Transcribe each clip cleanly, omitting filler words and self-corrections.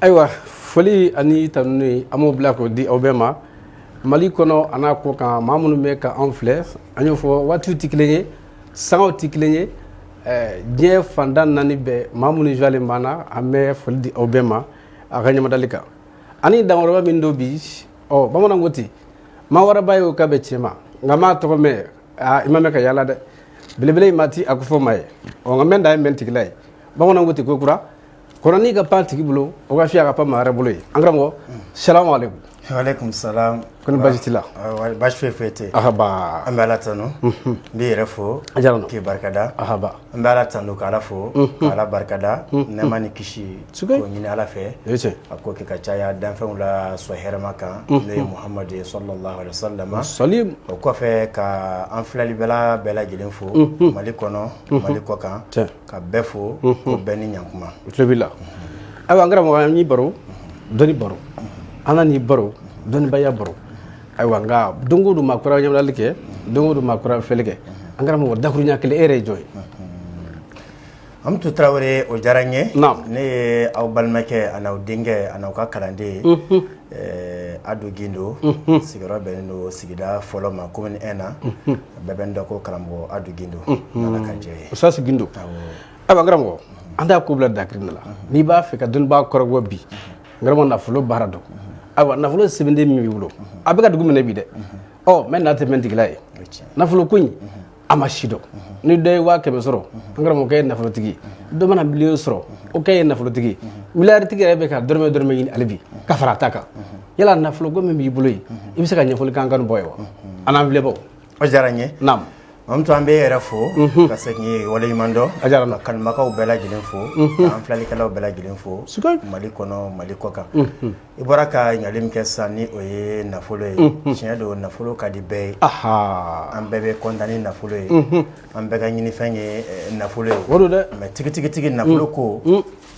ayiwa foli ani tanuni an b'o bila k'o di aw bɛɛ ma Mali kɔnɔ a n'a kɔ kan maa minnu bɛ ka an filɛ an y'o fɔ waatiw tɛ kelen ye sangaw tɛ kelen ye diɲɛ fantan naani bɛɛ maa minnu joilen b'an na an bɛ foli di aw bɛɛ ma a ka ɲamadali kan ani dankɔrɔba min don bi bamananw ko ten maa wɛrɛ b'a ye o ka bɛ tiɲɛ ma nka maa tɔgɔ mɛn i ma mɛn ka yaala dɛ belebele in maa ti a ko fɔ maa ye nka mɛn da ye mɛn tigila ye bamananw ko ten ko kura kɔrɔnin ka pan tigi bolo o ka fiya ka pan maa wɛrɛ bolo ye an karamɔgɔ salamu aleykum. Waalaikum salam. Ko ni baasi t'i la. Baasi foyi tɛ. Ahaba. An bɛ Ala tanu. N b'i yɛrɛ fo. A diyara n ye. K'i barikada. Ahaba. An bɛ Ala tanu k'Ala fo. K'Ala barikada. Nɛɛma ni kisi. K'o ɲini Ala fɛ. O ye tiɲɛ. A ko kɛ ka caya danfɛnw la sɔn hɛrɛma kan. N'o ye Muhamadu ye sallallahu alaihi wa sallam. Sɔli. O kɔfɛ ka an filɛlikɛla bɛɛ lajɛlen fo. Mali kɔnɔ Mali kɔ kan. Tiɲɛ. Ka bɛɛ fo. Ko bɛɛ ni ɲankuma. O tulo b'i la. Ayiwa an karamɔgɔ an y'i baro dɔnni baro an na n'i baro dɔnnibaya baro ayiwa nka don o don maa kura ɲamadali kɛ don o don maa kura fɛli kɛ an karamɔgɔ dakuruɲa kelen e yɛrɛ ye jɔn ye. Amtu Traoré o diyara n ye. Naam. Ne ye aw balimakɛ a n'aw denkɛ a n'aw ka kalanden Adu Gindo sigiyɔrɔ bɛnnen don sigida fɔlɔ ma commune 1 na bɛɛ bɛ n dɔn ko karamɔgɔ Adu Gindo n'Ala ka jɛ ye. Usasi Gindo. Ayiwa an karamɔgɔ an t'a ko bila dakirin la n'i b'a fɛ ka dɔnnibaa kɔrɔbɔ bi n karamɔgɔ nafolo baara dɔn ayiwa nafolo sɛbɛnden min b'i bolo a bɛ ka dugu minɛ bi dɛ mɛ n'a tɛ mɛn tigila ye nafolo ko in a ma si dɔn ni dɔ ye 500 sɔrɔ an karamɔgɔ kɛ ye nafolotigi dɔ mana miliyɔn sɔrɔ o kɛ ye nafolotigi miliyarditigi yɛrɛ bɛ ka dɔrɔmɛ dɔrɔmɛ ɲini ale bi ka fara a ta kan yala nafolo ko min b'i bolo ye i bɛ se ka ɲɛfɔli k'an kanu bɔ ye wa an n'an filɛbaw. O diyara n ye. Naam. Amtu an bɛ yɛrɛ fo ka segin ye waleɲuman dɔn. A diyara n ye. Ka kanubagaw bɛɛ lajɛlen fo k'an filɛlikɛlaw bɛɛ lajɛlen fo Mali kɔnɔ Mali kɔ kan. I bɔra ka ɲininkali min kɛ sisan ni o ye nafolo ye tiɲɛ don nafolo ka di bɛɛ ye an bɛɛ bɛ kontaan ni nafolo ye an bɛɛ ka ɲinifɛn ye nafolo ye o don dɛ mais tigitigi nafolo ko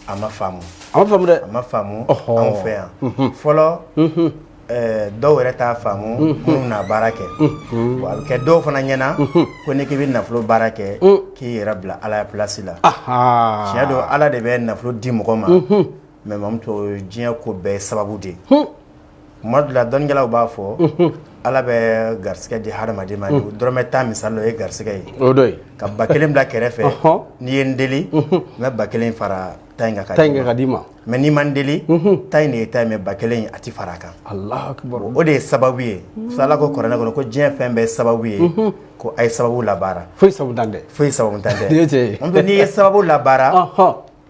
a ma faamu dɛ a ma faamu anw fɛ yan fɔlɔ dɔw yɛrɛ t'a faamu minnu na baara kɛ a bɛ kɛ dɔw fana ɲɛna ko ni k'i bɛ nafolo baara kɛ k'i yɛrɛ bila Ala ya place la tiɲɛ don Ala de bɛ nafolo di mɔgɔ ma mais Mamutu diɲɛ ko bɛɛ ye sababu de ye tuma dɔ la dɔnnikɛlaw b'a fɔ Ala bɛ garisɛgɛ di hadamaden ma dɔrɔmɛ 10 misali o ye garisɛgɛ ye o dɔ ye ka 1000 bila kɛrɛfɛ n'i ye n deli n bɛ 1000 fara ta in kan ka d'i ma mais n'i ma n deli ta in de ye ta ye mais 1000 a ti fara a kan Alahu akibar o de ye sababu ye Ala ko kuranɛ kɔnɔ ko diɲɛ fɛn bɛɛ ye sababu ye ko a ye sababu labaara foyi sababu t'an dɛ foyi sababu t'an dɛ n n'i ye sababu labaara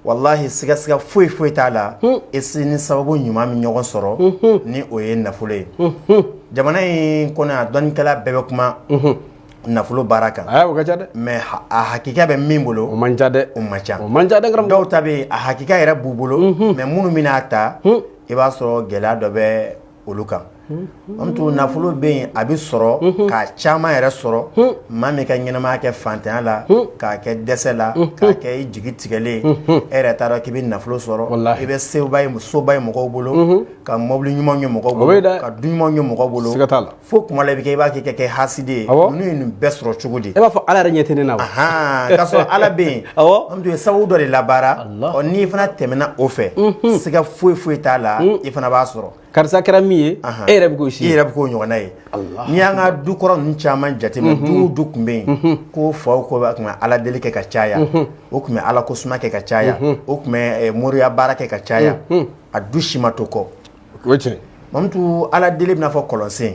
wallahi siga foyi t'a la i si ni sababu ɲuman min ɲɔgɔn sɔrɔ ni o ye nafolo ye jamana in kɔnɔ yan dɔnnikɛla bɛɛ bɛ kuma nafolo baara kan o ka ca dɛ mais a hakika bɛ min bolo o man ca dɛ o man ca dɛ karamɔgɔ dɔw ta bɛ yen a hakika yɛrɛ b'u bolo mais minnu bɛn'a ta i b'a sɔrɔ gɛlɛya dɔ bɛ olu kan Amtu nafolo bɛ yen a bɛ sɔrɔ k'a caman yɛrɛ sɔrɔ maa min ka ɲɛnamaya kɛ fantanya la k'a kɛ dɛsɛ la k'a kɛ i jigi tigɛlen e yɛrɛ t'a dɔn k'i bɛ nafolo sɔrɔ i bɛ soba ye mɔgɔw bolo ka mobili ɲumanw ye mɔgɔw bolo ka du ɲumanw ye mɔgɔw bolo fo kuma la i bɛ kɛ i b'a kɛ kɛ hasidi ye ninnu ye nin bɛɛ sɔrɔ cogo di e b'a fɔ Ala yɛrɛ ɲɛ tɛ ne na wa k'a sɔrɔ Ala bɛ yen Amtu ye sababu dɔ de labaara n'i fana tɛmɛna o fɛ siga foyi t'a la i fana b'a sɔrɔ karisa kɛra min ye e yɛrɛ bɛ k'o si i yɛrɛ bɛ k'o ɲɔgɔnna ye n'i y'an ka du kɔrɔ ninnu caman jateminɛ du tun bɛ yen ko faw ko tun bɛ Ala deli kɛ ka caya o tun bɛ Ala ko suma kɛ ka caya o tun bɛ moriya baara kɛ ka caya a du si ma to kɔ o ye tiɲɛ Mamutu Ala deli bɛna fɔ kɔlɔnsen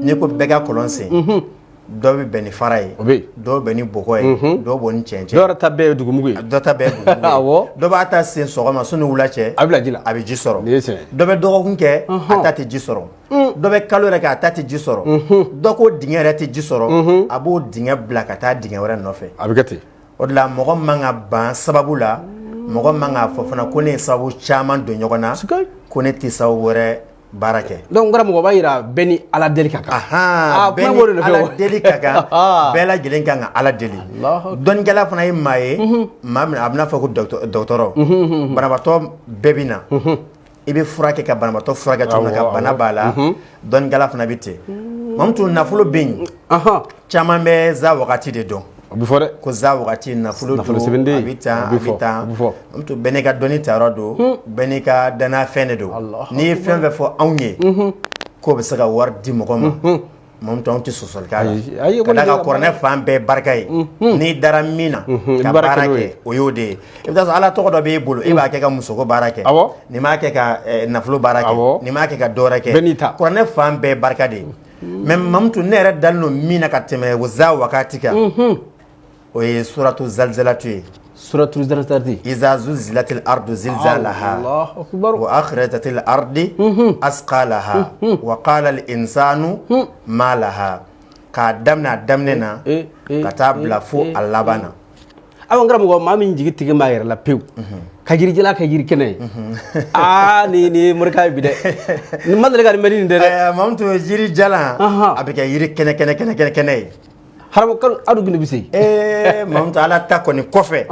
n'i ko bɛɛ ka kɔlɔnsen dɔw bɛ bɛn ni fara ye dɔw bɛ ni bɔgɔ ye dɔw bɛ ni cɛncɛn dɔw yɛrɛ ta bɛɛ ye dugumugu ye dɔ ta bɛɛ ye dugumugu ye dɔ b'a ta sen sɔgɔma sɔnni wula cɛ a bɛ bila ji la a bɛ ji sɔrɔ dɔ bɛ dɔgɔkun kɛ a ta tɛ ji sɔrɔ dɔ bɛ kalo yɛrɛ kɛ a ta tɛ ji sɔrɔ dɔ ko dingɛ yɛrɛ tɛ ji sɔrɔ a b'o dingɛ bila ka taa dingɛ wɛrɛ nɔfɛ a bɛ kɛ ten o de la mɔgɔ man ka ban sababu la mɔgɔ man ka fɔ fana ko ne ye sababu caman don ɲɔgɔn na ko ne tɛ sababu wɛrɛ baara kɛ donc karamɔgɔ b'a jira bɛɛ ni Ala deli ka kan bɛɛ ni Ala deli ka kan bɛɛ lajɛlen kan ka Ala deli dɔnnikɛla fana ye maa ye maa min a bɛna fɔ ko dɔgɔtɔrɔ banabaatɔ bɛɛ bɛ na i bɛ furakɛ ka banabaatɔ furakɛ cogo min na ka bana b'a la dɔnnikɛla fana bɛ ten Mamutu nafolo bɛ yen caman bɛ za wagati de dɔn before ko za wagati nafolo sɛbɛnden abita to bɛɛ ka dɔnni tayɔrɔ don bɛɛ ka dana fɛn de don n'i ye fɛn fɛn fɔ anw ye k'o bɛ se ka wari di mɔgɔ ma anw tɛ sɔsɔli k'a la ka da ka kuranɛ fan bɛɛ barika ye n'i dara min na ka baara kɛ o y'o de ye i bɛ taa sɔrɔ ala tɔgɔ dɔ b'e bolo e b'a kɛ ka musoko baara kɛ nin m'a kɛ ka nafolo baara kɛ nin m'a kɛ ka dɔwɛrɛ kɛ kuranɛ fan bɛɛ barika de ye mais mamutu ne yɛrɛ dalen don min na ka tɛmɛ o za wagati kan o ye suratu zalzalatu ye suratu zalzalati iza zulzilatil ardu zilzalaha wa akhrajatil ardi asqalaha wa qala al insanu ma laha k'a daminɛ na ka taa bila fo a laban na aw n karamɔgɔ maa min jigi tigɛ b'a yɛrɛ la pewu ka yirijala kɛ yiri kɛnɛ ye ni morika ye bi dɛ nin ma deli ka nin mɛn nin tɛ dɛ mamutu yirijalan a bɛ kɛ yiri kɛnɛ ye haramu adu gini bɛ se mamutu ala ta kɔni kɔfɛ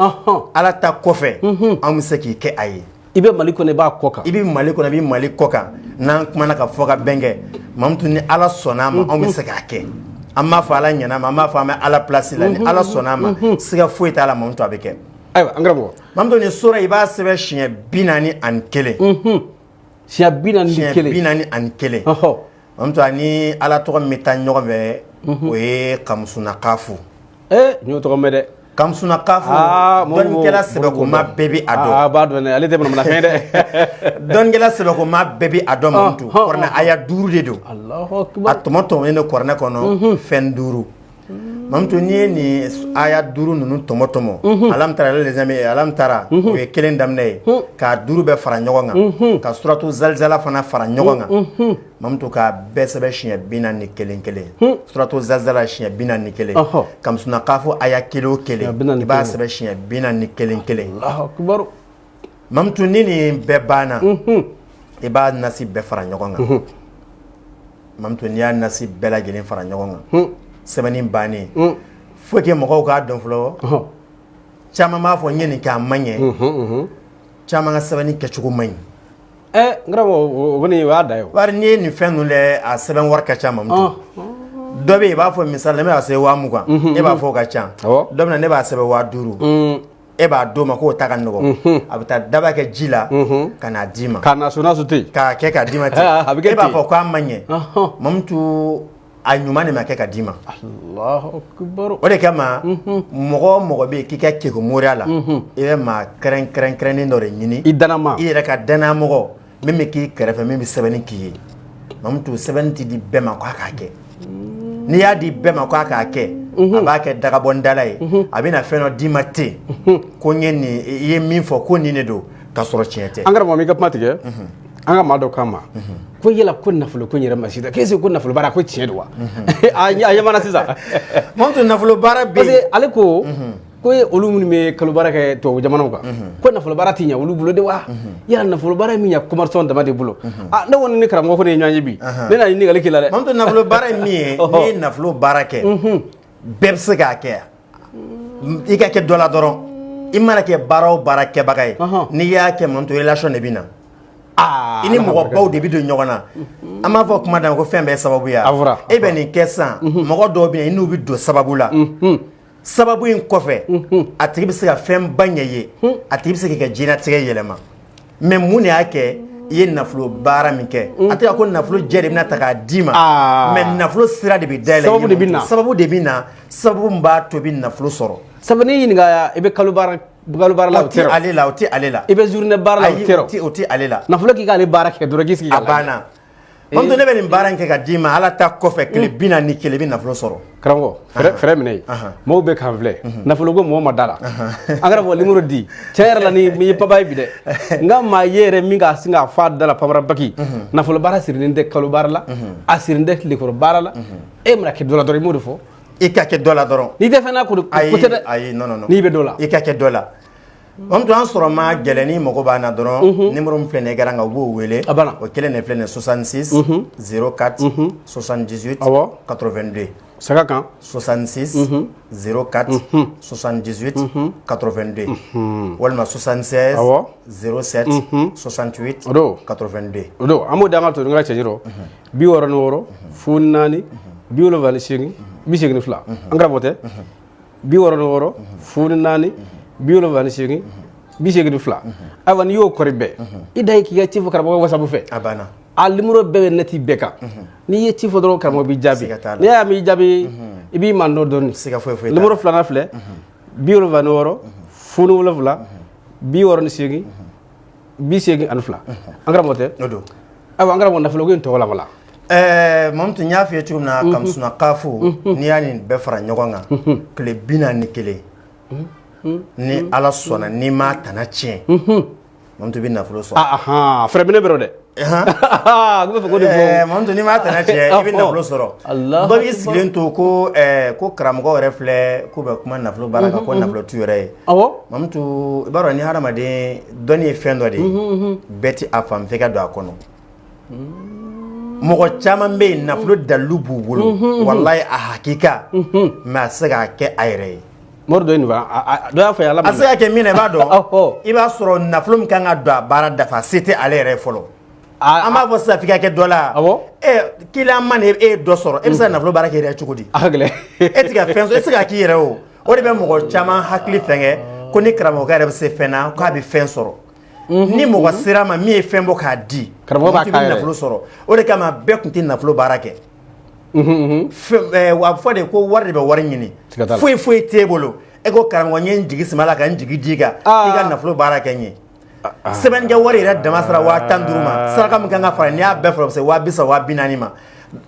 ala ta kɔfɛ an bɛ se k'i kɛ a ye i bɛ mali kɔnɔ i b'a kɔ kan i bɛ mali kɔnɔ i bɛ mali kɔ kan n'an kumana ka fɔ ka bɛn kɛ mamutu ni ala sɔnna a ma anw bɛ se k'a kɛ an b'a fɔ ala ɲɛna ma an b'a fɔ an bɛ ala place la ni ala sɔnna a ma siga foyi t'a la mamutu a bɛ kɛ ayiwa an karamɔgɔ mamutu ni sura i b'a sɛbɛn siɲɛ 41 siɲɛ 41 mamutu ani ala tɔgɔ min taa ɲɔgɔn fɛ o ye kamusuna kafu ɲ'o tɔgɔ mɛn dɛ kamusuna kafu dɔnnikɛla sɛbɛkoma bɛɛ bɛ a dɔn b'a dɔn dɛ ale tɛ manamana fɛn dɛ dɔnnikɛla sɛbɛkoma bɛɛ bɛ a dɔn mamutu kuranɛ aya 5 de don a tɔmɔtɔmɔlen don kuranɛ kɔnɔ fɛn 5 mamutu n'i ye nin aya 5 ninnu tɔmɔtɔmɔ alam tara o ye 1 daminɛ ye k'a 5 bɛɛ fara ɲɔgɔn kan ka suratu zalzala fana fara ɲɔgɔn kan mamutu k'a bɛɛ sɛbɛn siɲɛ 41 suratu zalzala siɲɛ 41 kamusuna kafu aya 1 o 1 i b'a sɛbɛn siɲɛ 41 mamutu ni nin bɛɛ banna i b'a nasi bɛɛ fara ɲɔgɔn kan mamutu n'i y'a nasi bɛɛ lajɛlen fara ɲɔgɔn kan sɛbɛnni bannen fo que mɔgɔw k'a dɔn fɔlɔ caman b'a fɔ n ye nin kɛ a ma ɲɛ caman ka sɛbɛnni kɛcogo man ɲi n karamɔgɔ o kɔni o y'a da ye bari n'i ye nin fɛn ninnu lajɛ a sɛbɛn wari ka ca mamutu dɔ bɛ yen i b'a fɔ misali la ne b'a sɛbɛn 20,000 e b'a fɔ o ka ca dɔ bɛ na ne b'a sɛbɛn 50,000 e b'a d'o ma k'o ta ka nɔgɔ a bɛ taa daba kɛ ji la ka n'a d'i ma k'a naso ten k'a kɛ k'a d'i ma ten e b'a fɔ k'a ma ɲɛ mamutu a ɲuman de ma kɛ ka d'i ma o de kama mɔgɔ bɛ yen k'i ka keko moriya la i bɛ maa kɛrɛnkɛrɛnnen dɔ de ɲini i danama i yɛrɛ ka danamɔgɔ min bɛ k'i kɛrɛfɛ min bɛ sɛbɛnni k'i ye mamutu sɛbɛnni tɛ di bɛɛ ma k'a k'a kɛ n'i y'a di bɛɛ ma k'a k'a kɛ a b'a kɛ dagabɔndala ye a bɛna fɛn dɔ d'i ma ten ko n ye nin i ye min fɔ ko nin de don k'a sɔrɔ tiɲɛ tɛ an karamɔgɔ mi ka kuma tigɛ an ka maa dɔ k'a ma ko yala ko nafolo ko n yɛrɛ ma si da k'ese ko nafolo baara ko tiɲɛ don wa a ɲamana sisan mamutu nafolo baara bɛ yen parce que ale ko ye olu minnu bɛ kalo baara kɛ tubabu jamanaw kan ko nafolo baara tɛ ɲɛ olu bolo de wa yala nafolo baara ye min ɲɛ commerçant dama de bolo ne kɔni ni karamɔgɔ ko ne ye ɲɔgɔn ye bi ne na ɲininkali k'i la dɛ mamutu nafolo baara ye min ye n'i ye nafolo baara kɛ bɛɛ bɛ se k'a kɛ i ka kɛ dɔ la dɔrɔn i mana kɛ baara o baara kɛbaga ye n'i y'a kɛ mamutu relation de bɛ na i ni mɔgɔ baw de bɛ don ɲɔgɔn na an b'a fɔ kuma dama ko fɛn bɛɛ sababu ya e bɛ nin kɛ sisan mɔgɔ dɔw bɛ yen i n'u bɛ don sababu la sababu in kɔfɛ a tigi bɛ se ka fɛn ba ɲɛ ye a tigi bɛ se k'i ka diɲɛlatigɛ yɛlɛma mais mun de y'a kɛ i ye nafolo baara min kɛ a tɛ ko nafolo jɛ de bɛna ta k'a d'i ma mais nafolo sira de bɛ dayɛlɛ sababu de bɛ na sababu min b'a to i bɛ nafolo sɔrɔ sabu n'i ɲininka i bɛ kalo baara la o tɛ ale la o tɛ ale la i bɛ journée baara la o tɛ ale la nafolo k'i k'ale baara kɛ dɔrɔn k'i sigi ka a banna mamutu ne bɛ nin baara in kɛ ka d'i ma ala ta kɔfɛ tile 41 i bɛ nafolo sɔrɔ karamɔgɔ fɛrɛ minɛ mɔgɔw bɛ k'an filɛ nafolo ko mɔgɔ ma da la an karamɔgɔ limoro di tiɲɛ yɛrɛ la ni ye papa ye bi dɛ n ka maa ye yɛrɛ min k'a sin k'a fɔ a da la pabara baki nafolo baara sirilen tɛ kalo baara la a sirilen tɛ tilekɔrɔ baara la e mana kɛ dɔ la dɔrɔn i m'o de fɔ i ka kɛ dɔ la dɔrɔn n'i tɛ fɛn n'a ko tɛ dɛ ayi non n'i bɛ dɔ la i ka kɛ dɔ la mamutu an sɔrɔ ma gɛlɛn ni mɔgɔ b'a na dɔrɔn numéro min filɛ nin ye garanka u b'o wele o kelen de filɛ nin ye 66 04 78 82 saga kan 66 04 78 82 walima 76 07 68 82 o don an b'o d'an ka to n ka cɛjirɔ 66 04 78 82 an karamɔgɔ tɛ 64 funu naani 78 82 awa ni yo kori be ida ki ya chifu karamo wasabu fe abana alimuro be neti beka ni ye chifu doro karamo bi jabi ni ya mi jabi ibi mando doni siga fo limuro flana fle 64 funu wala 78 bisegi an fla angara mote odo awa angara wona flo ko to wala wala mamtu nya fi tumna kam suna kafu ni yani be fara nyogonga kle bina ni kele ni ala sona ni ma tana chien mamtu bi na flo so aha frère bene bero de mamtu ni ma tana chien ibi na flo soro do bi silento ko ko kramgo refle ko be kuma na flo baraka ko na flo tuyere awo mamtu baro ni harama de doni fendo de beti afam feka do akono mogo caman be nafolo dalu b'u bolo wallahi a hakika mais a se ka kɛ a yɛrɛ ye mori dɔ in ba dɔ y'a fɔ ala a se ka kɛ min na i b'a dɔn i b'a sɔrɔ nafolo min kan ka don a baara dafa se tɛ ale yɛrɛ fɔlɔ an b'a fɔ sisan f'i ka kɛ dɔ la kiliyan man e ye dɔ sɔrɔ e bɛ se ka nafolo baara kɛ i yɛrɛ cogo di e tɛ ka fɛn sɔrɔ e tɛ se ka k'i yɛrɛ o de bɛ mɔgɔ caman hakili fɛngɛ ko ni karamɔgɔ yɛrɛ bɛ se fɛn na k'a bɛ fɛn sɔrɔ ni mɔgɔ sera ma min ye fɛn bɔ k'a di karamɔgɔ b'a k'a yɛrɛ nafolo sɔrɔ o de kama bɛɛ tun tɛ nafolo baara kɛ wa fɔ de ko wari de bɛ wari ɲini foyi foyi t'e bolo e ko karamɔgɔ n ye n jigi sima la ka n jigi di kan i ka nafolo baara kɛ n ye sɛbɛnnikɛ wari yɛrɛ dama sera 15,000 ma saraka min kan ka fara n'i y'a bɛɛ fara bɛ se 30,000 40,000 ma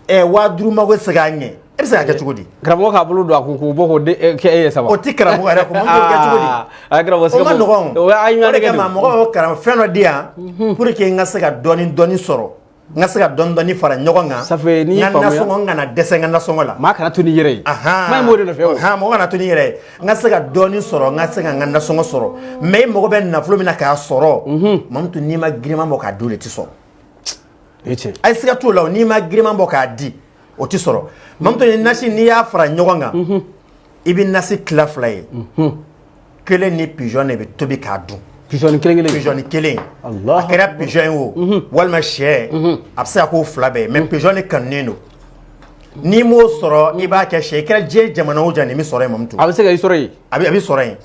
50,000 ma ko se k'a ɲɛ e bɛ se ka kɛ cogo di karamɔgɔ k'a bolo don a ko k'o bɔ k'o kɛ e ye saba o tɛ karamɔgɔ yɛrɛ ko mun b'o kɛ cogo di o ma nɔgɔn o de kama mɔgɔ bɛ karamɔgɔ fɛn dɔ di yan pour que n ka se ka dɔɔni sɔrɔ n ka se ka dɔɔni fara ɲɔgɔn kan n ka nasɔngɔ n kana dɛsɛ n ka nasɔngɔ la maa kana to ni yɛrɛ ye maa in b'o de nɔfɛ o mɔgɔ kana to ni yɛrɛ ye n ka se ka dɔɔni sɔrɔ n ka se ka n ka nasɔngɔ sɔrɔ mais i mago bɛ nafolo min na k'a sɔrɔ mamutu n'i ma giriman bɔ k'a di o de tɛ sɔrɔ a ye siga t'o la o n'i ma giriman bɔ k'a di o tɛ sɔrɔ mamutu ni nasi n'i y'a fara ɲɔgɔn kan i bɛ nasi tila 2 ye kelen ni pigeon de bɛ tobi k'a dun pigeon kelen a kɛra pigeon ye o walima sɛ a bɛ se ka k'o 2 bɛɛ ye mais pigeon de kanunen don n'i m'o sɔrɔ i b'a kɛ sɛ i kɛra diɲɛ jamana o jamana nin bɛ sɔrɔ yen mamutu a bɛ se ka i sɔrɔ yen a bɛ sɔrɔ yen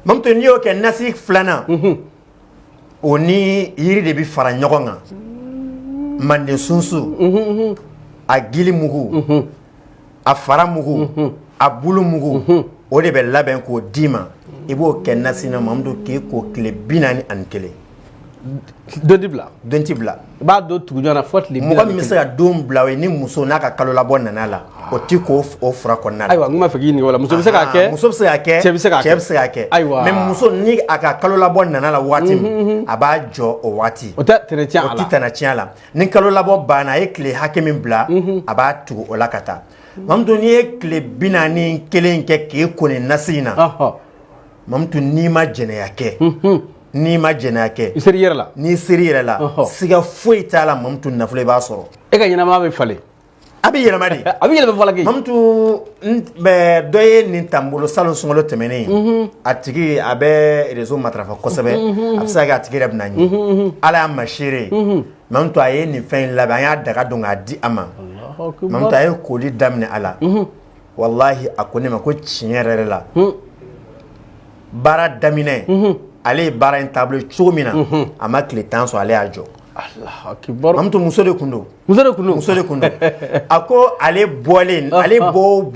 mamutu n'i y'o kɛ nasi 2nan o ni yiri de bɛ fara ɲɔgɔn kan manden sunsun a gili mugu a fara mugu a bulu mugu o de bɛ labɛn k'o d'i ma i b'o kɛ nasi na mamudu k'e ko tile 41 don tɛ bila i b'a don tugu ɲɔgɔn na fɔ tile 40 mɔgɔ min bɛ se ka don bila o ye ni muso n'a ka kalo labɔ nana la o tɛ k'o fura kɔnɔna la ayiwa n b'a fɛ k'i ɲininka o la muso bɛ se k'a kɛ muso bɛ se k'a kɛ cɛ bɛ se k'a kɛ ayiwa mais muso ni a ka kalo labɔ nana la waati min a b'a jɔ o waati o tɛ tɛnɛ tiɲɛ a la o tɛ tɛnɛ tiɲɛ a la ni kalo labɔ banna a ye tile hakɛ min bila a b'a tugu o la ka taa mamutu n'i ye tile 41 kɛ k'e ko nin nasi in na mamutu n'i ma jɛnɛya kɛ i seri yɛrɛ la n'i seri yɛrɛ la siga foyi t'a la mamutu nafolo i b'a sɔrɔ e ka ɲɛnamaya bɛ falen a bɛ yɛlɛma de a bɛ yɛlɛma fɔlɔ kɛ mamutu dɔ ye nin ta n bolo salon sunkalo tɛmɛnen a tigi a bɛ réseau matarafa kosɛbɛ a bɛ se ka kɛ a tigi yɛrɛ bɛna ɲɛ ala y'a ma seere mamutu a ye nin fɛn in labɛn an y'a daga don k'a di a ma mamutu a ye koli daminɛ a la wallahi a ko ne ma ko tiɲɛ yɛrɛ la baara daminɛ ale ye baara in taabolo cogo min na a ma tile 10 sɔrɔ ale y'a jɔ mamutu muso de kun don a ko ale bɔlen ale bɔ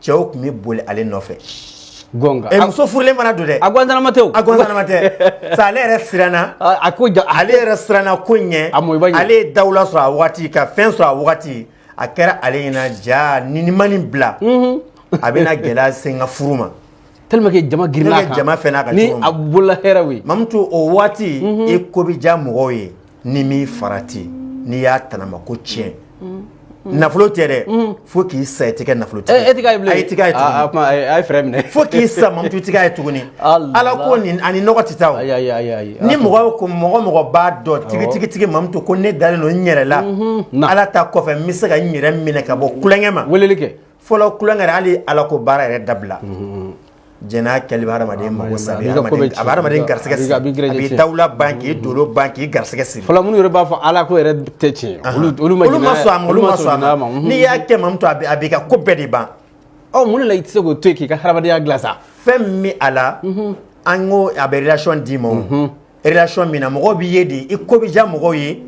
cɛw tun bɛ boli ale nɔfɛ muso furulen fana don dɛ a gansanama tɛ sa ale yɛrɛ siranna ale yɛrɛ siranna ko ɲɛ ale ye dawula sɔrɔ a wagati ka fɛn sɔrɔ a wagati a kɛra ale ɲɛna ja ni mani bila a bɛna gɛlɛya se n ka furu ma tellement que jama girinna kan jama fɛn n'a ka ni a bolola hɛrɛw ye mamutu o waati e ko bɛ diya mɔgɔw ye ni m'i farati n'i y'a tanama ko tiɲɛ nafolo tɛ dɛ fo k'i sa i tɛ kɛ nafolotigi e tɛ k'a ye bilen a ye tigi a ye tuguni a ye fɛrɛ minɛ fo k'i sa mamutu tigi a ye tuguni ala ko nin ani nɔgɔ tɛ taa o ni mɔgɔ b'a dɔn tigi mamutu ko ne dalen don n yɛrɛ la ala ta kɔfɛ n bɛ se ka n yɛrɛ minɛ ka bɔ kulonkɛ ma weleli kɛ fɔlɔ kulonkɛ hali ala ko baara yɛrɛ dabila jɛnɛya kɛli bɛ hadamaden mago sa a bɛ hadamaden garisɛgɛ siri a bɛ dawula ban k'i dolo ban k'i garisɛgɛ siri fɔlɔ minnu yɛrɛ b'a fɔ ala ko yɛrɛ tɛ tiɲɛ olu ma sɔn a ma n'i y'a kɛ mamutu a b'i ka ko bɛɛ de ban mun la i tɛ se k'o to yen k'i ka hadamadenya dilan sa fɛn min a la an ko a bɛ relation d'i ma relation min na mɔgɔ b'i ye de i ko bɛ diya mɔgɔw ye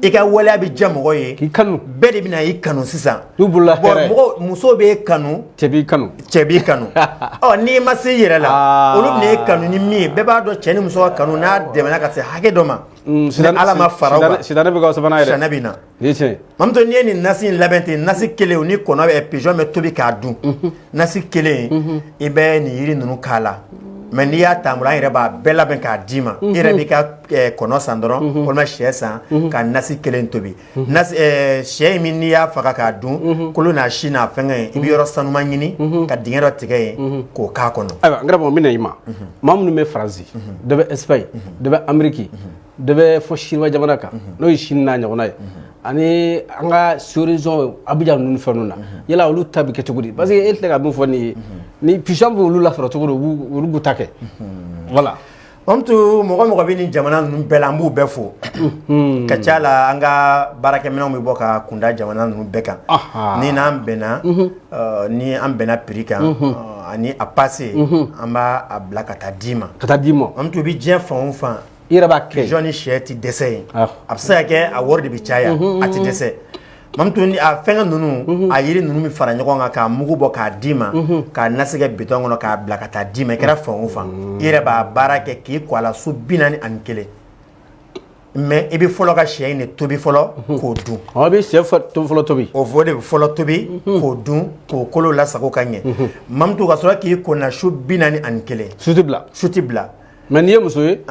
i ka waleya bɛ diya mɔgɔw ye k'i kanu bɛɛ de bɛna i kanu sisan n'u bolola hɛrɛ mɔgɔ muso b'e kanu cɛ b'i kanu cɛ b'i kanu n'i ma se i yɛrɛ la olu bɛna e kanu ni min ye bɛɛ b'a dɔn cɛ ni muso ka kanu n'a dɛmɛna ka se hakɛ dɔ ma ni ala ma fara o kan sitanɛ bɛ k'aw sabanan yɛrɛ sitanɛ bɛ na i ye tiɲɛ mamuto n'i ye nin nasi in labɛn ten nasi kelen o ni kɔnɔ bɛ pigeon bɛ tobi k'a dun nasi kelen i bɛ nin yiri ninnu k'a la mais n'i y'a ta an bolo an yɛrɛ b'a bɛɛ labɛn k'a d'i ma i yɛrɛ b'i ka kɔnɔ san dɔrɔn walima sɛ san ka nasi kelen tobi sɛ in min n'i y'a faga k'a dun kolo n'a si n'a fɛngɛ i bɛ yɔrɔ sanuma ɲini ka dingɛ dɔ tigɛ yen k'o k'a kɔnɔ ayiwa n karamɔgɔ n bɛna i ma maa minnu bɛ faransi dɔ bɛ Espagne dɔ bɛ Amérique dɔ bɛ fɔ Chinois jamana kan n'o ye Chine n'a ɲɔgɔnna ye ani an ka sous-région Abidjan ninnu fɛn ninnu na yala olu ta bɛ kɛ cogo di parce que e tɛ ka min fɔ nin ye ni puissant bɛ olu lasɔrɔ cogo di olu b'u ta kɛ voilà mamutu mɔgɔ bɛ nin jamana ninnu bɛɛ la an b'u bɛɛ fo ka ca la an ka baarakɛminɛnw bɛ bɔ ka kunda jamana ninnu bɛɛ kan ni n'an bɛnna ni an bɛnna prix kan ani a passe an b'a bila ka taa d'i ma mamutu i bɛ diɲɛ fan o fan i yɛrɛ b'a kɛ pigeon ni sɛ tɛ dɛsɛ yen a bɛ se ka kɛ a wari de bɛ caya a tɛ dɛsɛ mamutu a fɛngɛ ninnu a yiri ninnu bɛ fara ɲɔgɔn kan k'a mugu bɔ k'a d'i ma k'a nasi kɛ bitɔn kɔnɔ k'a bila ka taa d'i ma i kɛra fan o fan i yɛrɛ b'a baara kɛ k'i kɔ a la su 41 mais i bɛ fɔlɔ ka sɛ in de tobi fɔlɔ k'o dun i bɛ sɛ fɔlɔ tobi o de bɛ fɔlɔ tobi k'o dun k'o kolo lasago ka ɲɛ mamutu ka sɔrɔ k'i kɔnna su 41 su tɛ bila mais n'i ye muso ye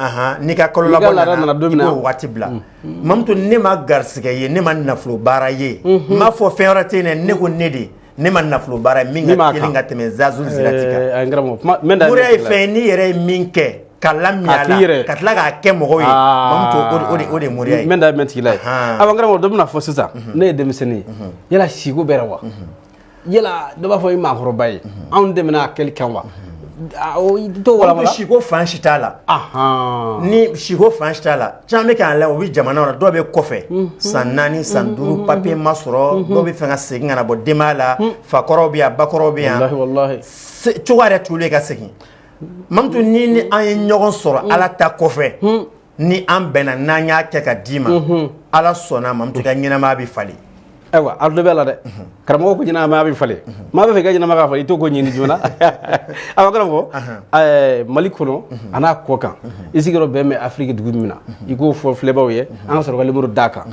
n'i ka kalo labɔ nana i b'o waati bila mamutu ne ma garisɛgɛ ye ne ma nafolo baara ye n m'a fɔ fɛn wɛrɛ tɛ yen dɛ ne ko ne de ne ma nafolo baara min ka teli ka tɛmɛ Zazu Zirati kan moriya ye fɛn ye n'i yɛrɛ ye min kɛ ka lamiya la ka tila k'a kɛ mɔgɔw ye mamutu o de ye moriya ye n bɛ da mɛn tigila ye awa n karamɔgɔ dɔ bɛna fɔ sisan ne ye denmisɛnnin ye yala siko bɛra wa yala dɔ b'a fɔ i maakɔrɔba ye anw dɛmɛna a kɛli kan wa siko fan si t'a la ni siko fan si t'a la caman bɛ k'an la o bɛ jamana na dɔw bɛ kɔfɛ san 4 san 5 papier ma sɔrɔ dɔw bɛ fɛ ka segin ka na bɔ denbaya la fakɔrɔw bɛ yan bakɔrɔw bɛ yan cogo yɛrɛ t'olu ye ka segin mamutu ni an ye ɲɔgɔn sɔrɔ ala ta kɔfɛ ni an bɛnna n'an y'a kɛ ka d'i ma ala sɔnna mamutu ka ɲɛnamaya bɛ falen ayiwa a dɔ bɛ la dɛ karamɔgɔ ko ɲɛnamaya bɛ falen maa bɛ fɛ i ka ɲɛnamaya ka falen i t'o ko ɲini joona awa karamɔgɔ Mali kɔnɔ a n'a kɔ kan i sigiyɔrɔ bɛn bɛ Afiriki dugu min na i k'o fɔ filɛbaaw ye an ka sɔrɔ ka numéro d'a kan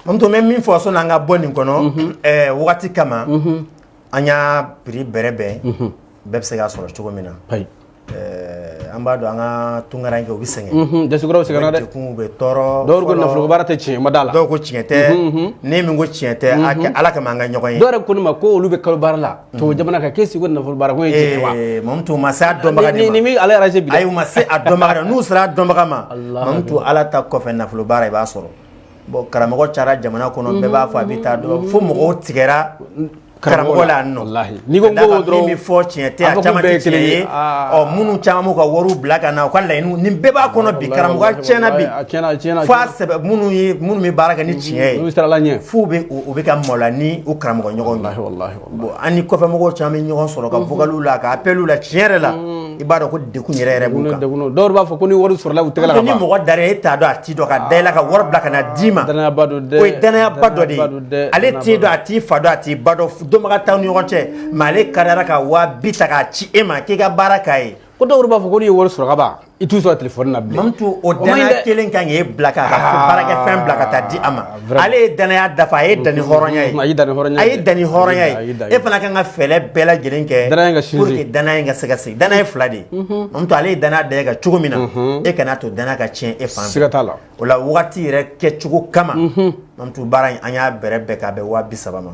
mamutu n bɛ min fɔ sɔnni an ka bɔ nin kɔnɔ wagati kama an y'a prix bɛrɛ bɛn bɛɛ bɛ se k'a sɔrɔ cogo min na an b'a dɔn an ka tunkara in kɛ u bɛ sɛgɛn jasigiraw sɛgɛnna dɛ u bɛ tɔɔrɔ dɔw ko nafolo baara tɛ tiɲɛ ma da la dɔw ko tiɲɛ tɛ ne min ko tiɲɛ tɛ a kɛ ala kama an ka ɲɔgɔn ye dɔw yɛrɛ ko ne ma ko olu bɛ kalo baara la tubabu jamana kan k'e sigi ko nafolo baara ko ye tiɲɛ wa mamutu ma se a dɔnbaga de ma ni min ale arrangé bi ayi u ma se a dɔnbaga de n'u sera a dɔnbaga ma mamutu ala ta kɔfɛ nafolo baara i b'a sɔrɔ bon karamɔgɔ cayara jamana kɔnɔ bɛɛ b'a fɔ a bɛ taa dɔn fo mɔgɔw tigɛra karamɔgɔ la nɔ n'i ko dɔrɔn min fɔ tiɲɛ tɛ a caman tɛ tiɲɛ ye minnu caman m'u ka wariw bila ka na u ka laɲiniw nin bɛɛ b'a kɔnɔ bi karamɔgɔ tiɲɛna bi fo a sɛbɛ minnu bɛ baara kɛ ni tiɲɛ ye f'u bɛ ka maloya ni u karamɔgɔ ɲɔgɔn ye bon an ni kɔfɛ mɔgɔw caman bɛ ɲɔgɔn sɔrɔ ka vocaliw la ka appeliw la tiɲɛ yɛrɛ la i b'a dɔn ko dekun yɛrɛ b'u kan dɔw b'a fɔ ko ni wari sɔrɔla u tɛgɛ la ka ban ni mɔgɔ dara e t'a dɔn a t'i dɔn ka da i la ka wari bila ka na d'i ma o ye danayaba dɔ de ye ale t'i dɔn a t'i fa dɔn a t'i ba dɔn dɔnbaga t'aw ni ɲɔgɔn cɛ mais ale kariyara ka 200 ta k'a ci e ma k'i ka baara k'a ye ko dɔw b'a fɔ ko n'i ye wari sɔrɔ ka ban i t'u sɔrɔ téléphone na bilen mamutu o danaya kelen kan k'e bila ka baarakɛfɛn bila ka taa di a ma ale ye danaya dafa a ye dan ni hɔrɔnya ye a ye dan ni hɔrɔnya ye e fana kan ka fɛɛrɛ bɛɛ lajɛlen kɛ pour que danaya in ka se ka segin danaya ye fila de ye mamutu ale ye danaya da e kan cogo min na e kana to danaya ka tiɲɛ e fan fɛ o la wagati yɛrɛ kɛcogo kama mamutu baara in an y'a bɛrɛ bɛɛ k'a bɛn 230 ma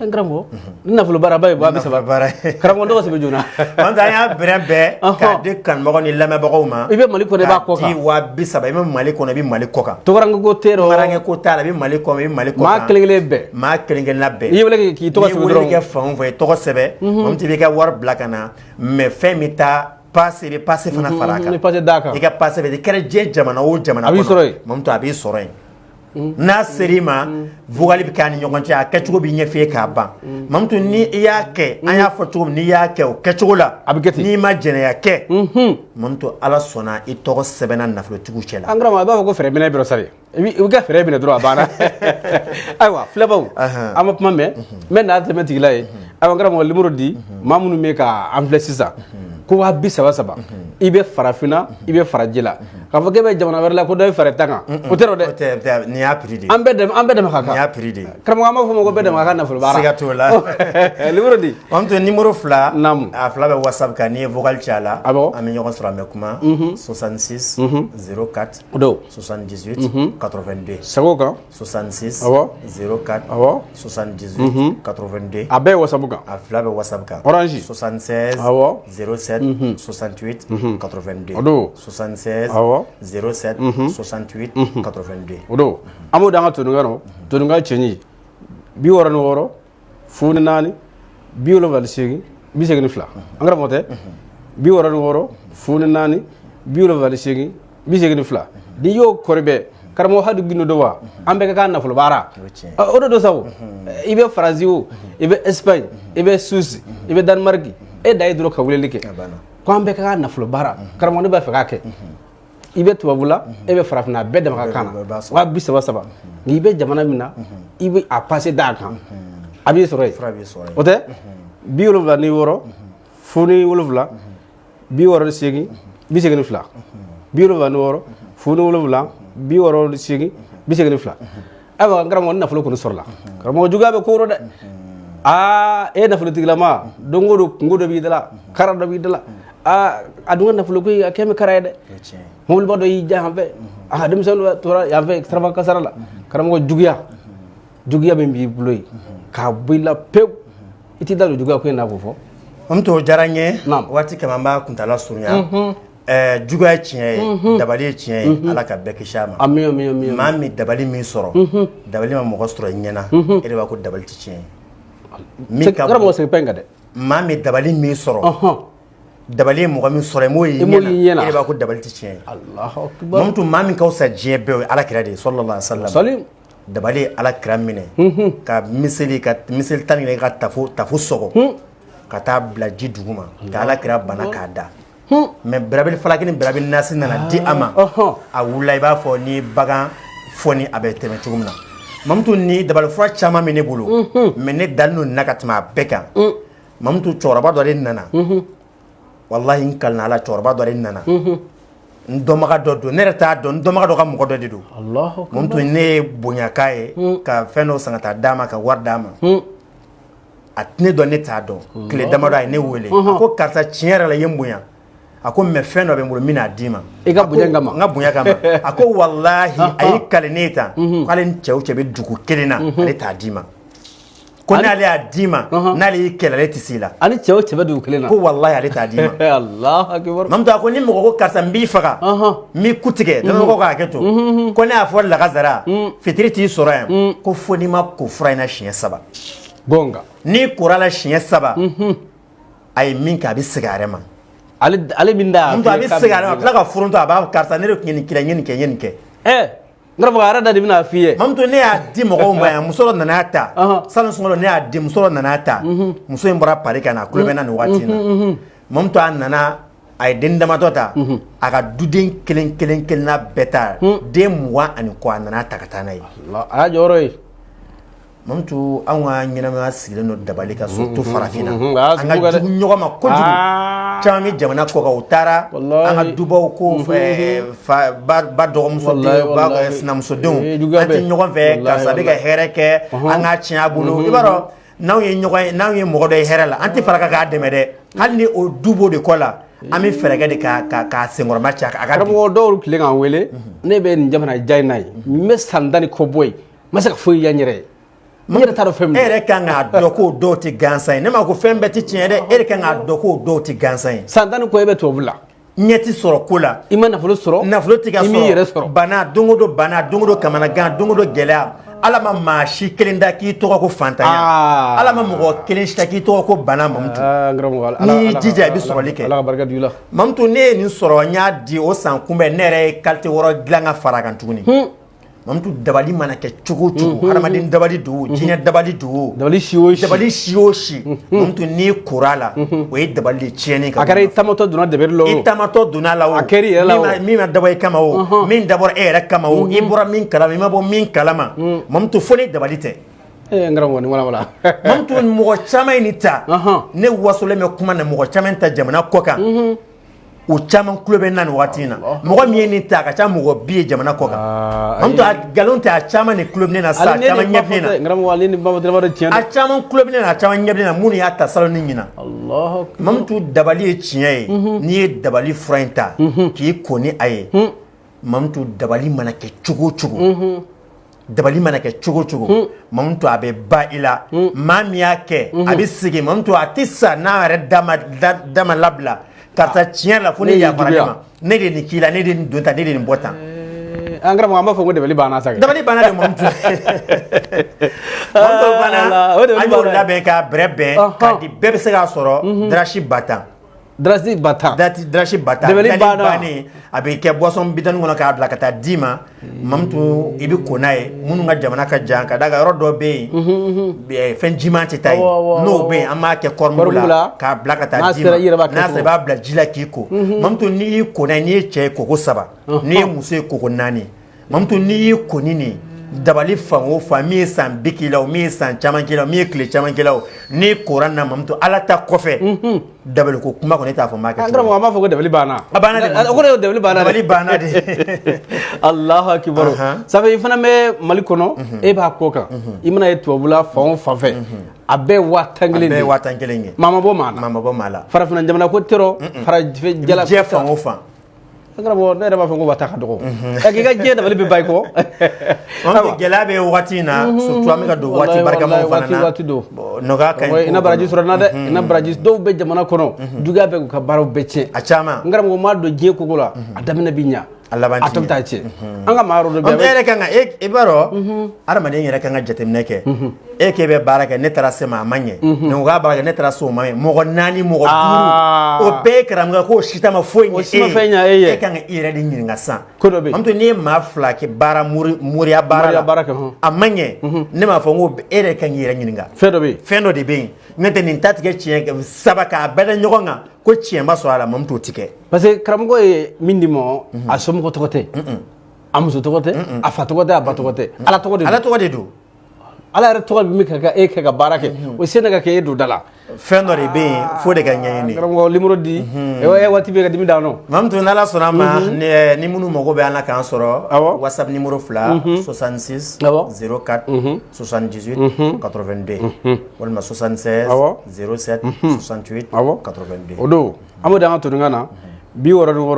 n karamɔgɔ ni nafolo baara ba ye 230 karamɔgɔ dɔgɔ sɛbɛn joona an y'a bɛrɛ bɛɛ k'a di kanubagaw ni lamɛnbagaw ma i bɛ Mali kɔnɔ i b'a kɔ kan k'a di 230 i bɛ Mali kɔnɔ i bɛ Mali kɔ kan tɔgɔranke ko tɛ tɔgɔranke ko t'a la i bɛ Mali kɔnɔ i bɛ Mali kɔ kan maa kelen-kelen bɛɛ maa kelen-kelenna bɛɛ i ye wele k'i tɔgɔ sɛbɛn dɔrɔn n'i ye wele kɛ fan o fan i tɔgɔ sɛbɛn mamutu i b'i ka wari bila ka na mais fɛn min taa passe i bɛ passe fana fara a kan i passe d'a kan i ka passe bɛ i kɛra diɲɛ jamana o jamana kɔnɔ a b'i sɔrɔ yen mamutu a b'i sɔrɔ yen n'a seri ma vogali bɛ k'a ni ɲɔgɔn cɛ a kɛcogo bɛ ɲɛf'i ye k'a ban Mamutu ni i y'a kɛ an y'a fɔ cogo min n'i y'a kɛ o kɛcogo la a bɛ kɛ ten n'i ma jɛnɛya kɛ Mamutu Ala sɔnna i tɔgɔ sɛbɛnna nafolotigiw cɛ la an karamɔgɔ a b'a fɔ ko fɛɛrɛ minɛ bɛ sari i bɛ kɛ fɛɛrɛ minɛ dɔrɔn a banna ayiwa filɛbaw an ma kuma mɛn n bɛ n'a tɛmɛ tigila ye ayiwa karamɔgɔ numéro di maa minnu bɛ ka an filɛ sisan ko 30,000 i bɛ farafinna i bɛ faraji la k'a fɔ k'e bɛ jamana wɛrɛ la ko dɔ bɛ fara tan kan o tɛ dɛ nin y'a prix de an bɛɛ dɛmɛ ka kan nin y'a prix de karamɔgɔ an b'a fɔ ma ko bɛɛ dɛmɛ ka kan nafolo baara siga t'o la numéro di Mamutu numéro 2 naamu a 2 bɛ WhatsApp kan n'i ye vocal ci a la awɔ an bɛ ɲɔgɔn sɔrɔ an bɛ kuma 66 04 o don 78 82 sago kan 66 awɔ 04 awɔ 78 82 a bɛɛ ye WhatsApp kan a 2 bɛ WhatsApp kan Orange 76 awɔ 07 68 82 o don 76 awɔ 07 68 82 o don an b'o d'an ka toninkan nɔ toninkan cɛɲi 66 04 78 82 an karamɔgɔ tɛ 66 04 78 82 n'i y'o kɔri bɛɛ karamɔgɔ hali bi n'o don wa an bɛɛ ka kan nafolo baara o de don sa o i bɛ Faransi o i bɛ Espagne i bɛ Suisse i bɛ Danemark e da ye dɔrɔn ka weleli kɛ ko an bɛɛ ka kan nafolo baara karamɔgɔ ne b'a fɛ k'a kɛ i bɛ tubabu la e bɛ farafinna a bɛɛ dɛmɛ ka kan na 30,000 n'i bɛ jamana min na i bɛ a passe d'a kan a b'i sɔrɔ yen o tɛ 76 07 68 82 76 07 68 82 ayiwa karamɔgɔ ni nafolo kɔni sɔrɔla karamɔgɔ juguya bɛ ko dɛ e nafolotigilama don o don kungo dɔ b'i da la kara dɔ b'i da la a dun ka nafolo ko a kɛ bɛ kara ye dɛ mobiliba dɔ y'i ja yan fɛ denmisɛnnin dɔ tora yan fɛ siraba kasara la karamɔgɔ juguya min b'i bolo yen k'a bɔ i la pewu i t'i da don juguya ko in na k'o fɔ Mamutu o diyara n ye waati kama n b'a kuntala surunya juguya ye tiɲɛ ye dabali ye tiɲɛ ye Ala ka bɛɛ kisi a ma amin maa min dabali min sɔrɔ dabali ma mɔgɔ sɔrɔ i ɲɛna e de b'a ko dabali tɛ tiɲɛ ye karamɔgɔ segin pa in kan dɛ maa min dabali min sɔrɔ dabali ye mɔgɔ min sɔrɔ i m'o ye ɲɛna e de b'a ko dabali tɛ tiɲɛ ye Allahu akbar Mamutu maa min ka fisa diɲɛ bɛɛ ye Ala kira de ye sallallahu alaihi wa sallam dabali ye Ala kira minɛ ka miseli 11 ka tafo sɔgɔ ka taa bila ji duguma ka Ala kira bana k'a da mais birabil falaki ni birabil nasi nana di a ma a wula i b'a fɔ ni bagan fɔni a bɛ tɛmɛ cogo min na Mamutu ni dabali fura caman bɛ ne bolo mais ne dalen don na ka tɛmɛ a bɛɛ kan Mamutu cɛkɔrɔba dɔ de nana wallahi n kalina Ala cɛkɔrɔba dɔ de nana n dɔnbaga dɔ don ne yɛrɛ t'a dɔn n dɔnbaga dɔ ka mɔgɔ dɔ de don Mamutu ne ye bonyaka ye ka fɛn dɔ san ka taa d'a ma ka wari d'a ma a tɛ ne dɔn ne t'a dɔn tile damadɔ a ye ne wele a ko karisa tiɲɛ yɛrɛ la i ye n bonya a ko mais fɛn dɔ bɛ n bolo n bɛna d'i ma i ka bonya kama n ka bonya kama a ko wallahi a y'i kale ne ye tan k'ale ni cɛ o cɛ bɛ dugu kelen na ale t'a d'i ma ko n'ale y'a d'i ma n'ale y'i kɛlɛ ale tɛ s'i la ani cɛ o cɛ bɛ dugu kelen na ko wallahi ale t'a d'i ma Allahu akbar Mamutu a ko ni mɔgɔ ko karisa n b'i faga n b'i ku tigɛ lamɛnbagaw k'a hakɛ to ko ne y'a fɔ Lakazara fitiri t'i sɔrɔ yan ko fo n'i ma ko fura in na siɲɛ 3 gonga n'i kora la siɲɛ 3 a ye min kɛ a bɛ segin a yɛrɛ ma ale min da a bɛ segin a yɛrɛ ma a tila ka furuntu a b'a karisa ne de tun ye nin kɛ n ye nin kɛ n ye nin kɛ n karamɔgɔ a yɛrɛ da de bɛna f'i ye Mamutu ne y'a di mɔgɔw ma yan muso dɔ nana ta sani sunkalo ne y'a di muso dɔ nana ta muso in bɔra Paris ka na a tulo bɛ na nin waati in na Mamutu a nana a ye den damadɔ ta a ka duden kelen kelenna bɛɛ ta den 20 ani kɔ a nana ta ka taa n'a ye a y'a jɔyɔrɔ ye Mamutu anw ka ɲɛnamaya sigilen don dabali kan surtout farafinna an ka jugu ɲɔgɔn ma kojugu caman bɛ jamana kɔ kan u taara an ka dubaw ko ba dɔgɔmuso den ba sinamusodenw an tɛ ɲɔgɔn fɛ karisa bɛ ka hɛrɛ kɛ an k'a tiɲɛ a bolo i b'a dɔn n'anw ye mɔgɔ dɔ ye hɛrɛ la an tɛ fara k'a dɛmɛ dɛ hali ni o du b'o de kɔ la an bɛ fɛɛrɛ kɛ de k'a senkɔrɔma ci a ka karamɔgɔ dɔw tile k'an wele ne bɛ nin jamana ja in na ye n bɛ san 10 ni kɔ bɔ yen n ma se ka foyi yan yɛrɛ ye n yɛrɛ t'a dɔn fɛn min e yɛrɛ kan k'a dɔn k'o dɔw tɛ gansan ye ne ma ko fɛn bɛɛ tɛ tiɲɛ dɛ e yɛrɛ kan k'a dɔn k'o dɔw tɛ gansan ye san 10 ni kɔ e bɛ tubabu la ɲɛ tɛ sɔrɔ ko la i ma nafolo sɔrɔ nafolo tɛ ka i m'i yɛrɛ sɔrɔ bana don o don bana don o don kamanagan don o don gɛlɛya Ala ma maa si kelen da k'i tɔgɔ ko fantanya Ala ma mɔgɔ kelen si da k'i tɔgɔ ko bana Mamutu n'i jija i bɛ sɔrɔli kɛ Ala ka barika d'u la Mamutu ne ye nin sɔrɔ n y'a di o san kunbɛn ne yɛrɛ ye qualité 6 dilan ka fara kan tuguni mamutu dabali mana kɛ cogo cogo hadamaden dabali do jinɛ dabali do dabali si o si mamutu ni kora la o ye dabali de tiɲɛni a kɛra i tamatɔ donna dabali la o i tamatɔ donna la o a kɛra i yɛrɛ la o min ma dabɔ i kama o min dabɔra e yɛrɛ kama o i bɔra min kalama i ma bɔ min kalama mamutu fo ni dabali tɛ n karamɔgɔ ni wala mamutu mɔgɔ caman ye nin ta ne wasolen bɛ kuma na mɔgɔ caman ta jamana kɔ kan o caman kulo bɛ na nin waati in na mɔgɔ min ye nin ta a ka ca mɔgɔ bi ye jamana kɔ kan mamutu a nkalon tɛ a caman de kulo bɛ ne na sa a caman ɲɛ bɛ ne na n karamɔgɔ ale ni baba dama de tiɲɛ a caman kulo bɛ ne na a caman ɲɛ bɛ ne na minnu y'a ta salon ni ɲinan mamutu dabali ye tiɲɛ ye n'i ye dabali fura in ta k'i ko ni a ye mamutu dabali mana kɛ cogo o cogo dabali mana kɛ cogo o cogo mamutu a bɛ ba i la maa min y'a kɛ a bɛ segin mamutu a tɛ sa n'a yɛrɛ dama labila karisa tiɲɛ la fo ne yafara ne ma ne de nin k'i la ne de nin don tan ne de nin bɔ tan an karamɔgɔ an b'a fɔ ko dabali banna sa dabali banna de mamutu mamutu banna an y'o labɛn ka bɛrɛ bɛn ka di bɛɛ bɛ se k'a sɔrɔ darasi ba tan darasi ba tan dabali bannen a bɛ kɛ boisson bidɔni kɔnɔ k'a bila ka taa d'i ma mamutu i bɛ ko n'a ye minnu ka jamana ka jan ka d'a kan yɔrɔ dɔ bɛ yen fɛn jiman tɛ taa yen n'o bɛ yen an b'a kɛ kɔɔrimugu la k'a bila ka taa d'i ma n'a sera i b'a bila ji la k'i ko mamutu n'i y'i ko n'a ye n'i ye cɛ ye koko 3 n'i ye muso ye koko 4 mamutu n'i y'i ko ni nin dabali fan o fan min ye san 2 k'i la o min ye san caman k'i la o min ye tile caman k'i la o n'i kora na mamutu ala ta kɔfɛ dabali ko kuma kɔni e t'a fɔ n b'a kɛ cogo an b'a fɔ ko dabali banna a banna de o kɔrɔ ye dabali banna dabali banna de Allahu akibar sabu i fana bɛ Mali kɔnɔ e b'a kɔ kan i mana ye tubabula fan o fan fɛ a bɛɛ waa 10 kelen de a bɛɛ waa 10 kelen ye maa ma bɔ maa la farafina jamana ko tɛrɔ farajɛ jala diɲɛ fan o fan karamɔgɔ ne yɛrɛ b'a fɔ ko waa ta ka dɔgɔ k'i ka diɲɛ dabali bɛ ba i kɔ gɛlɛya bɛ waati in na surtout an bɛ ka don waati barikamaw fana na waati don nɔgɔya ka ɲi i na baraji sɔrɔ na dɛ i na baraji dɔw bɛ jamana kɔnɔ juguya bɛ k'u ka baaraw bɛɛ tiɲɛ a caman n karamɔgɔ maa don diɲɛ koko la a daminɛ bɛ ɲa a laban a tɔ bɛ taa tiɲɛ an ka maa yɔrɔ dɔ bɛ e yɛrɛ kan ka e b'a dɔn adamaden yɛrɛ kan ka jateminɛ kɛ e k'e bɛ baara kɛ ne taara se ma a ma ɲɛ mais u ka baara kɛ ne taara se o ma ɲɛ mɔgɔ 4 mɔgɔ 5 o bɛɛ ye karamɔgɔ k'o si ta ma foyi ɲɛ e kan ka i yɛrɛ de ɲininka sisan ko dɔ bɛ yen mamutu n'i ye maa 2 kɛ baara moriya baara la a ma ɲɛ ne m'a fɔ n ko e yɛrɛ kan k'i yɛrɛ ɲininka fɛn dɔ de bɛ yen n'o tɛ nin ta tigɛ tiɲɛ 7 k'a bɛɛ da ɲɔgɔn kan ko tiɲɛ ma sɔrɔ a la mamutu o ti kɛ parce que karamɔgɔ ye min di ma a somɔgɔ tɔgɔ tɛ a muso tɔgɔ tɛ a fa tɔgɔ tɛ a ba tɔgɔ tɛ ala tɔgɔ de don ala yɛrɛ tɔgɔ min ka e kɛ ka baara kɛ o sen ka kɛ e don da la fɛn dɔ de bɛ yen fo de ka ɲɛɲini karamɔgɔ limoro di waati bɛ ka dimi d'an nɔ mamutu n'ala sɔnna a ma ni minnu mago bɛ an na k'an sɔrɔ whatsapp numéro 2 66 04 78 82 walima 76 07 68 82 o don an b'o d'an ka tolinkan na 66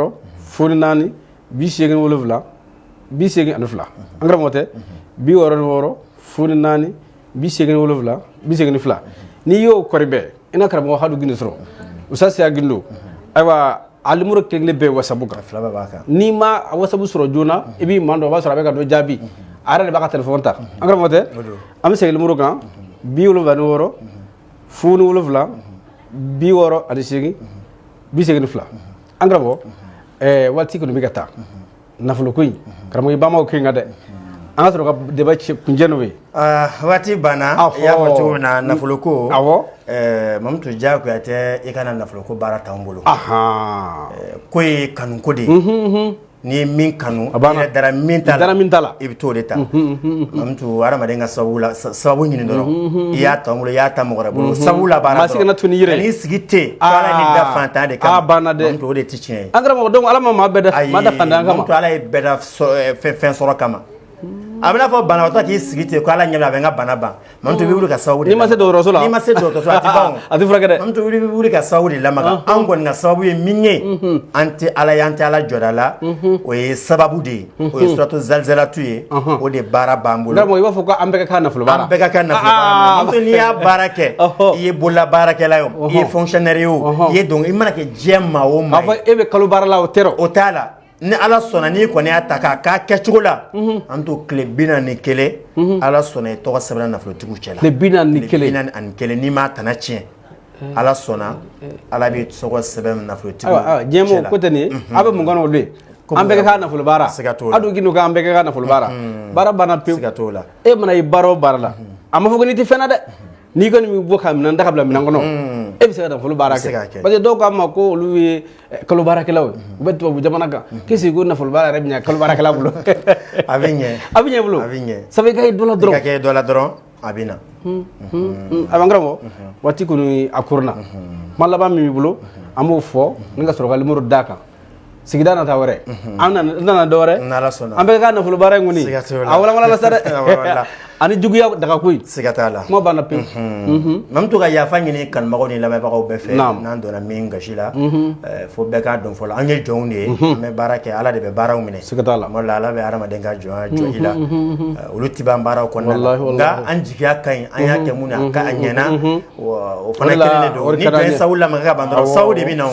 04 87 82 an karamɔgɔ tɛ 66 04 87 82 n'i y'o kɔri bɛɛ i na karamɔgɔ hadu gindi sɔrɔ usa siya gindo ayiwa a numéro kelen bɛɛ whatsapp kan n'i ma a whatsapp sɔrɔ joona i b'i man dɔn o b'a sɔrɔ a bɛ ka dɔ jaabi a yɛrɛ de b'a ka téléphone ta an karamɔgɔ tɛ an bɛ segin numéro kan 76 07 68 82 an karamɔgɔ waati kɔni bɛ ka taa nafolo ko in karamɔgɔ i ba ma o kɛ n ka dɛ an ka sɔrɔ ka débat kuncɛ n'o ye waati banna i y'a fɔ cogo min na nafolo ko mamutu diyagoya tɛ i kana nafolo ko baara t'anw bolo ko ye kanuko de ye n'i ye min kanu i yɛrɛ dara min t'a la i bɛ t'o de ta mamutu hadamaden ka sababu ɲini dɔrɔn i y'a t'anw bolo i y'a ta mɔgɔ wɛrɛ bolo sababu la baara dɔrɔn n'i sigi ten ko ala ni da fantan de kama mamutu o de tɛ tiɲɛ ye an karamɔgɔ donc ala ma maa bɛɛ da fantan kama mamutu ala ye bɛɛ da fɛn sɔrɔ kama a bɛna fɔ banabatɔ k'i sigi ten ko ala ɲɛ bɛ a bɛ n ka bana ban mamutu bɛ wuli ka sababu de n'i ma se dɔgɔtɔrɔso la a tɛ ban a tɛ furakɛ dɛ mamutu bɛ wuli ka sababu de lamaga an kɔni ka sababu ye min ye an tɛ ala ye an tɛ ala jɔda la o ye sababu de ye o ye suratu zalizalatu ye o de baara b'an bolo i b'a fɔ ko an bɛɛ ka kɛ nafolo baara an bɛɛ ka kɛ nafolo baara mamutu n'i y'a baara kɛ i ye bolola baarakɛla ye o i ye fonctionnaire ye o i ye donc i mana kɛ diɲɛ maa o maa ye a fɔ e bɛ kalo baara la o tɛ o t'a la ni ala sɔnna n'i kɔni y'a ta k'a kɛ cogo la an bɛ to tile 41 ala sɔnna i tɔgɔ sɛbɛnna nafolotigiw cɛ la tile 41 n'i m'a tana tiɲɛ ala sɔnna ala bɛ tɔgɔ sɛbɛn nafolotigiw cɛ la diɲɛ ko tɛ nin ye a bɛ mun kɔnɔ olu ye an bɛɛ ka nafolo baara adu ginu ka an bɛɛ ka nafolo baara baara bana pe e mana i baara baara la a ma fɔ ko ni tɛ fɛn dɛ n'i kɔni bɛ bɔ ka minɛn ta ka bila minɛn kɔnɔ e bɛ se ka nafolo baara kɛ parce que dɔw k'a ma ko olu ye kalo baarakɛlaw ye u bɛ tubabu jamana kan qu'est-ce que ko nafolo baara yɛrɛ bɛ ɲɛ kalo baarakɛla bolo a bɛ ɲɛ bolo sabu i ka kɛ dɔ la dɔrɔn ka kɛ dɔ la dɔrɔn a bɛ na a b'an karamɔgɔ waati kɔni a kurunna kuma laban min b'i bolo an b'o fɔ ni ka sɔrɔ ka numéro d'a kan sigida nata wɛrɛ an nana dɔ wɛrɛ an bɛɛ ka nafolo baara in kɔni a walawala sa dɛ ani juguya daga koyi siga t'a la kuma banna pewu an bɛ to ka yafa ɲini kanubagaw ni lamɛnbagaw bɛɛ fɛ n'an donna min gasi la fo bɛɛ k'a dɔn fɔlɔ an ye jɔnw de ye an bɛ baara kɛ ala de bɛ baaraw minɛ siga t'a la tuma dɔ la ala bɛ hadamaden ka jɔnya jɔ i la olu ti b'an baaraw kɔnɔna la nka an jigiya ka ɲi an y'a kɛ mun na a ɲɛna o fana kelen de don ni bɛn sawu lamɛn ka ban dɔrɔn sawu de bɛ na o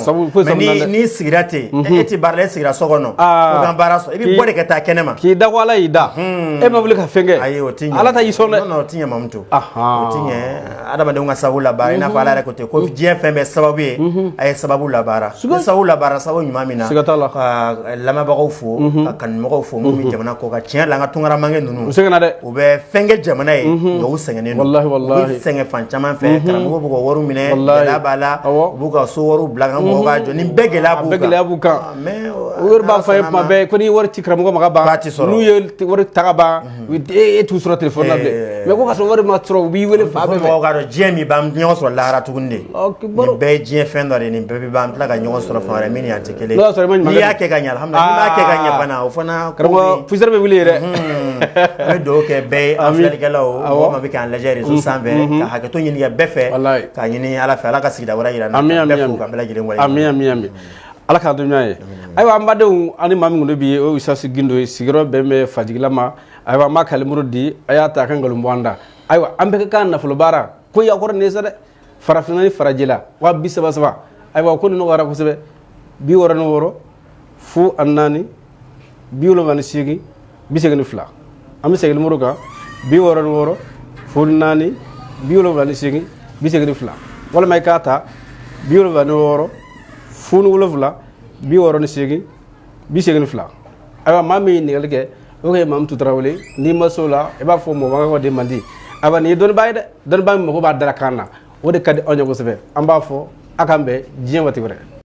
mɛ ni sigira ten e ti baara la e sigira so kɔnɔ o ka baara sɔrɔ i bɛ bɔ de ka taa kɛnɛ ma k'i da ko ala y'i da e ma wuli ka fɛn kɛ ayi o ti ɲɛ ala ta y'i sɔn dɛ o ti ɲɛ mamutu o ti ɲɛ adamadenw ka sababu labaara i n'a fɔ ala yɛrɛ ko ten ko diɲɛ fɛn bɛɛ sababu ye a ye sababu labaara ni sababu labaara sababu ɲuman min na ka lamɛnbagaw fo ka kanumɔgɔw fo minnu bɛ jamana kɔ kan tiɲɛ la an ka tunkaramankɛ ninnu u bɛ fɛn kɛ jamana ye nka u sɛgɛnnen don u bɛ sɛgɛn fan caman fɛ karamɔgɔw b'u ka wariw minɛ gɛlɛya b'a la u b'u ka so wariw bila ka mɔgɔw ka jɔ ni bɛɛ gɛlɛya b'u kan o yɛrɛ b'a fɔ ye tuma bɛɛ ko ni wari ci karamɔgɔ ma ka ban n'u ye wari ta ka ban e t'u sɔrɔ telefɔni na bilen mɛ ko ka sɔrɔ wari ma sɔrɔ u b'i wele fa bɛɛ fɛ mɔgɔw k'a dɔn diɲɛ min b'an ɲɔgɔn sɔrɔ lahara tuguni de nin bɛɛ ye diɲɛ fɛn dɔ de nin bɛɛ bɛ ban tila ka ɲɔgɔn sɔrɔ fan wɛrɛ min ni an tɛ kelen n'i y'a kɛ ka ɲɛ alhamdulilayi n'i m'a kɛ ka ɲɛ fana o fana karamɔgɔ fusɛri bɛ wuli yɛrɛ an bɛ dugawu kɛ bɛɛ ye an filɛlikɛlaw mɔgɔ ma bɛ k'an lajɛ réseau sanfɛ ka hakɛto ɲini kɛ bɛɛ fɛ k'a ɲini ala fɛ ala ka sigida wɛrɛ yira an na bɛɛ fo ka bɛɛ lajɛlen wale ami ala k'a dɔn ɲɔgɔn ye ayiwa an badenw ani maa min bi o ye Isasi Gindo ye sigiyɔrɔ bɛn bɛ Fajigila ma ayiwa an b'a ka numéro di a y'a ta a ka nkalon bɔ an da ayiwa an bɛɛ ka kan nafolo baara ko yakɔrɔ nin ye sa dɛ farafinna ni farajɛla 237 ayiwa ko nin nɔgɔyara kosɛbɛ 66 0 4 78 82 an bɛ segin numéro kan 66 0 4 78 82 walima i k'a ta 76 07 68 82 ayiwa maa min ye ɲininkali kɛ o ye Mamutu Tarawele n'i ma s'o la i b'a fɔ mɔgɔ de man di ayiwa nin ye dɔnnibaa ye dɛ dɔnnibaa min mago b'a dalakan na o de ka di anw ye kosɛbɛ an b'a fɔ a k'an bɛn diɲɛ waati wɛrɛ